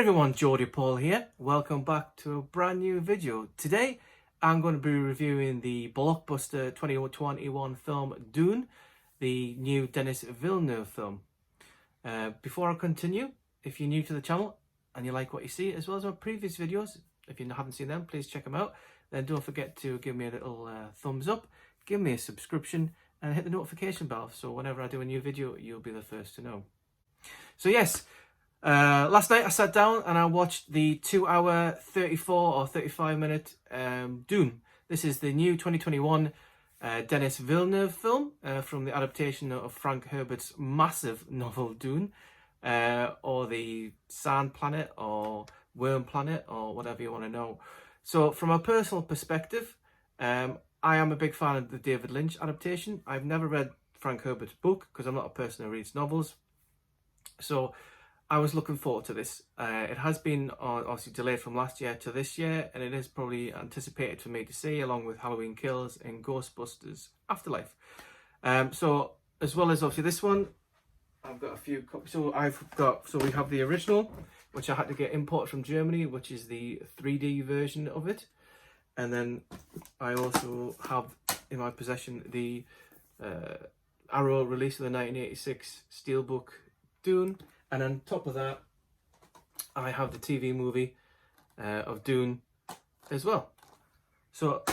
everyone, Geordie Paul here. Welcome back to a brand new video. Today I'm going to be reviewing the blockbuster 2021 film Dune, the new Denis Villeneuve film. Before I continue, if you're new to the channel and you like what you see, as well as my previous videos, if you haven't seen them, please check them out. Then don't forget to give me a little thumbs up, give me a subscription and hit the notification bell so whenever I do a new video you'll be the first to know. So yes, last night I sat down and I watched the 2-hour 34 or 35 minute Dune. This is the new 2021 Denis Villeneuve film from the adaptation of Frank Herbert's massive novel Dune, or the Sand Planet or Worm Planet or whatever you want to know. So from a personal perspective, I am a big fan of the David Lynch adaptation. I've never read Frank Herbert's book because I'm not a person who reads novels. So I was looking forward to this. It has been obviously delayed from last year to this year, and it is probably anticipated for me to see along with Halloween Kills and Ghostbusters Afterlife. So as well as obviously this one, I've got a few copies. So we have the original, which I had to get imported from Germany, which is the 3D version of it. And then I also have in my possession the Arrow release of the 1986 Steelbook Dune. And on top of that, I have the TV movie of Dune as well. So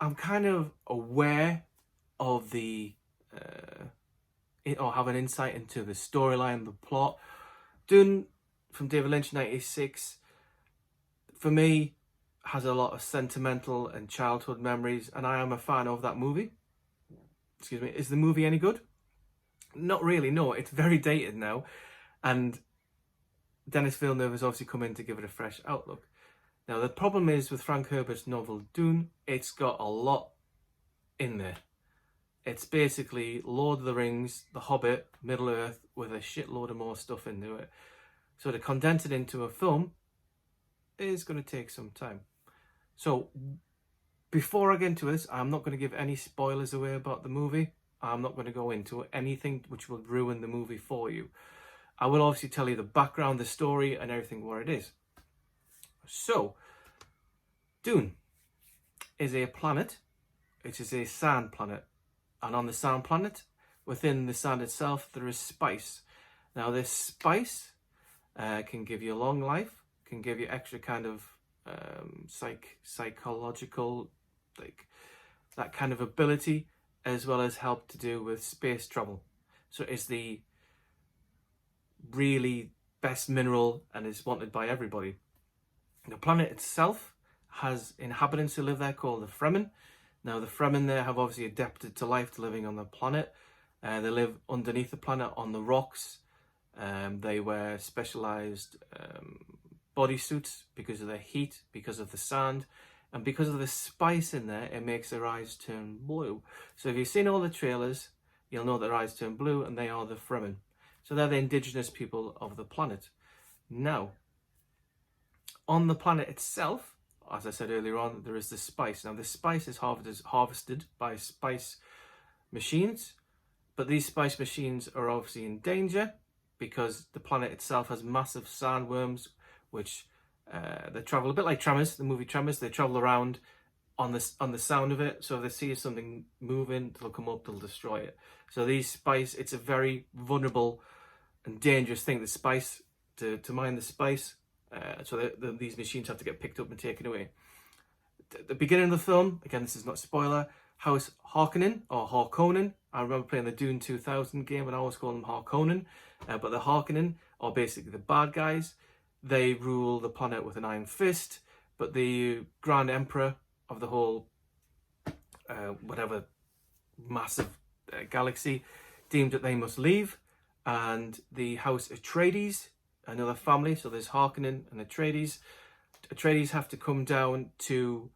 I'm kind of aware of the, or have an insight into the storyline, the plot. Dune from David Lynch, 1986, for me, has a lot of sentimental and childhood memories, and I am a fan of that movie. Excuse me, is the movie any good? Not really, no, it's very dated now. And Denis Villeneuve has obviously come in to give it a fresh outlook. Now, the problem is with Frank Herbert's novel Dune, it's got a lot in there. It's basically Lord of the Rings, The Hobbit, Middle-earth, with a shitload of more stuff into it. So to condense it into a film is going to take some time. So before I get into this, I'm not going to give any spoilers away about the movie. I'm not going to go into anything which will ruin the movie for you. I will obviously tell you the background, the story, and everything where it is. So, Dune is a planet. It is a sand planet. And on the sand planet, within the sand itself, there is spice. Now, this spice can give you a long life, can give you extra kind of psychological, like that kind of ability, as well as help to do with space travel. So it's the really best mineral and is wanted by everybody. The planet itself has inhabitants who live there called the Fremen. Now the Fremen there have obviously adapted to life, to living on the planet. They live underneath the planet on the rocks. They wear specialized bodysuits because of the heat, because of the sand, and because of the spice in there, it makes their eyes turn blue. So if you've seen all the trailers, you'll know their eyes turn blue, and they are the Fremen. So they're the indigenous people of the planet. Now, on the planet itself, as I said earlier on, there is the spice. Now, the spice is harvested by spice machines, but these spice machines are obviously in danger because the planet itself has massive sandworms, which they travel a bit like Tremors, the movie Tremors. They travel around on the sound of it. So if they see something moving, they'll come up, they'll destroy it. So these spice, it's a very vulnerable and dangerous thing, the spice, to mine the spice. So these machines have to get picked up and taken away. The beginning of the film, again, this is not a spoiler, House Harkonnen, or Harkonnen. I remember playing the Dune 2000 game and I always call them Harkonnen. But the Harkonnen are basically the bad guys. They rule the planet with an iron fist, but the Grand Emperor of the whole, whatever, massive galaxy, deemed that they must leave. And the House Atreides, another family, so there's Harkonnen and Atreides. Atreides have to come down to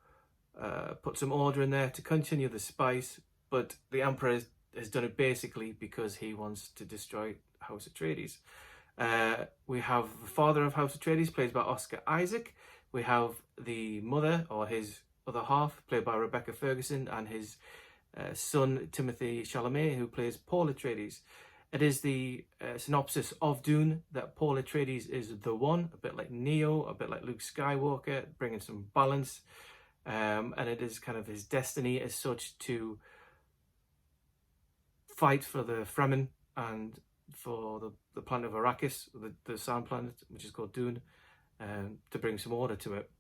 put some order in there to continue the spice, but the Emperor has done it basically because he wants to destroy House Atreides. We have the father of House Atreides, played by Oscar Isaac. We have the mother, or his other half, played by Rebecca Ferguson, and his son, Timothy Chalamet, who plays Paul Atreides. It is the synopsis of Dune, that Paul Atreides is the one, a bit like Neo, a bit like Luke Skywalker, bringing some balance. And it is kind of his destiny as such to fight for the Fremen and for the planet of Arrakis, the sand planet, which is called Dune, to bring some order to it.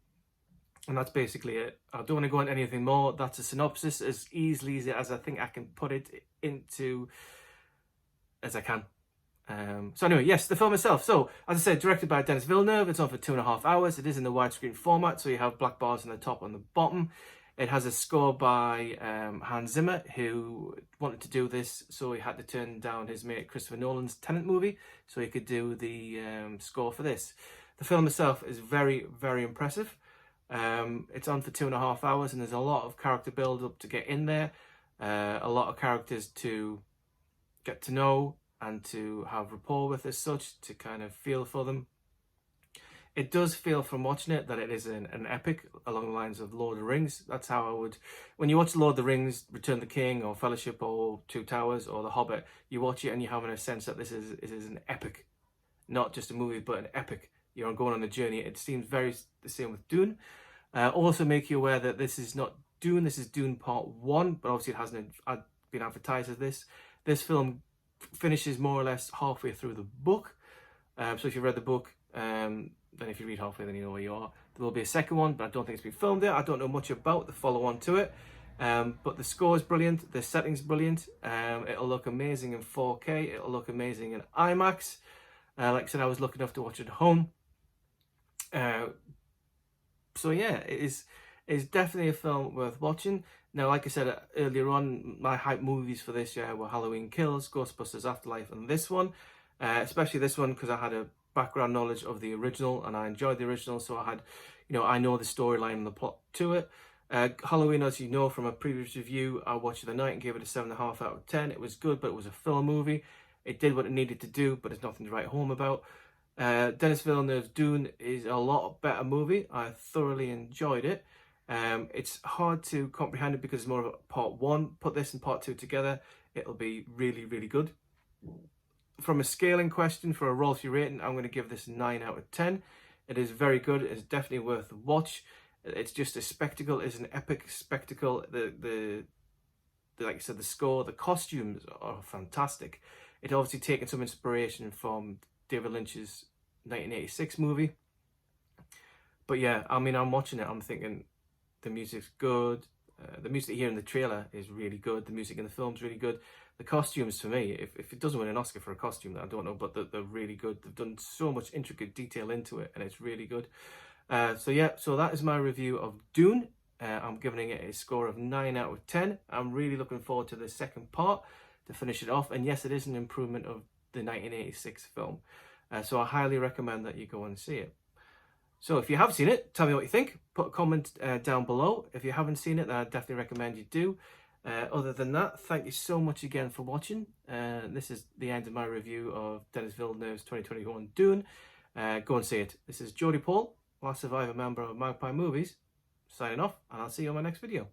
And that's basically it. I don't want to go into anything more. That's a synopsis as easily as I think I can put it into as I can. So anyway, yes, the film itself. So, as I said, directed by Denis Villeneuve. It's on for 2.5 hours. It is in the widescreen format, so you have black bars on the top and the bottom. It has a score by Hans Zimmer, who wanted to do this, so he had to turn down his mate Christopher Nolan's Tenet movie, so he could do the score for this. The film itself is very, very impressive. It's on for 2.5 hours, and there's a lot of character build up to get in there, a lot of characters to get to know and to have rapport with as such, to kind of feel for them. It does feel from watching it that it is an epic along the lines of Lord of the Rings. That's how I would, when you watch Lord of the Rings, Return of the King or Fellowship or Two Towers or The Hobbit, you watch it and you're having a sense that this is an epic, not just a movie, but an epic. You're going on a journey. It seems very the same with Dune. Also make you aware that this is not Dune, this is Dune Part 1, but obviously it hasn't been advertised as this. This film finishes more or less halfway through the book. So if you read the book, then if you read halfway, then you know where you are. There will be a second one, but I don't think it's been filmed yet. I don't know much about the follow-on to it. But the score is brilliant, the setting's brilliant. It'll look amazing in 4K, it'll look amazing in IMAX. Like I said, I was lucky enough to watch it at home. So yeah, it's definitely a film worth watching. Now, like I said earlier on, my hype movies for this year were Halloween Kills, Ghostbusters Afterlife, and this one. Especially this one because I had a background knowledge of the original and I enjoyed the original, so I had, I know the storyline and the plot to it. Halloween, as you know from a previous review, I watched it the night and gave it a 7.5 out of 10. It was good, but it was a film movie. It did what it needed to do, but it's nothing to write home about. Denis Villeneuve's Dune is a lot better movie. I thoroughly enjoyed it. It's hard to comprehend it because it's more of a part 1. Put this and part 2 together, it'll be really, really good. From a scaling question for a royalty rating, I'm going to give this 9 out of 10. It is very good. It's definitely worth a watch. It's just a spectacle. It's an epic spectacle. The like I said, the score, the costumes are fantastic. It obviously taken some inspiration from David Lynch's 1986 movie. But yeah, I mean, I'm watching it, I'm thinking the music's good. The music here in the trailer is really good. The music in the film's really good. The costumes, for me, if it doesn't win an Oscar for a costume, I don't know, but they're really good. They've done so much intricate detail into it, and it's really good. So yeah, so that is my review of Dune. I'm giving it a score of 9 out of 10. I'm really looking forward to the second part to finish it off. And yes, it is an improvement of the 1986 film. So I highly recommend that you go and see it. So if you have seen it, tell me what you think. Put a comment down below. If you haven't seen it, then I definitely recommend you do. Other than that, thank you so much again for watching. This is the end of my review of Denis Villeneuve's 2021 Dune. Go and see it. This is Jody Paul, last survivor member of Magpie Movies, signing off, and I'll see you on my next video.